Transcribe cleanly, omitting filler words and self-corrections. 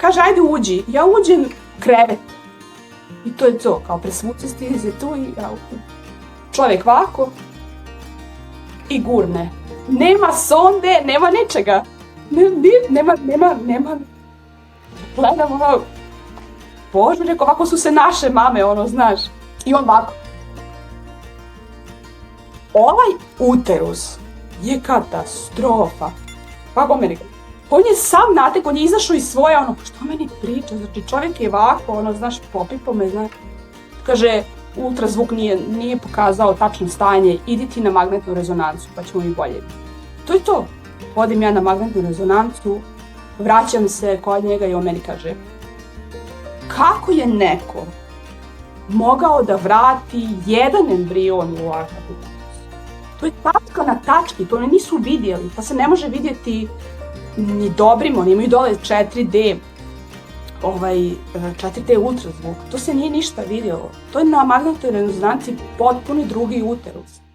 Kaže, ajde uđi. Ja uđem krevet. I to je to, kao presvuci stiže tu i čovjek ovako i gurne. Nema sonde, nema ničega. Nema. Gledam ono, Bože, rekao, ovako su se naše mame, ono, znaš. I on ovako. Ovaj uterus je katastrofa. Kako meni? On je sam natek, on je izašao iz svoje, ono, što meni priča, znači čovjek je ovako, ono, znaš, popipo me, znaš. Kaže, ultrazvuk nije pokazao tačno stanje, idi ti na magnetnu rezonancu, pa ćemo i bolje. To je to. Odim ja na magnetnu rezonancu, vraćam se kod njega i on meni kaže, kako je neko mogao da vrati jedan embrion u ovakav uterus? To je tačka na tački, to oni nisu vidjeli, to se ne može vidjeti ni dobrim, oni imaju dole 4D ultrazvuk, to se nije ništa vidjelo. To je na magnetnoj rezonanci potpuno drugi uterus.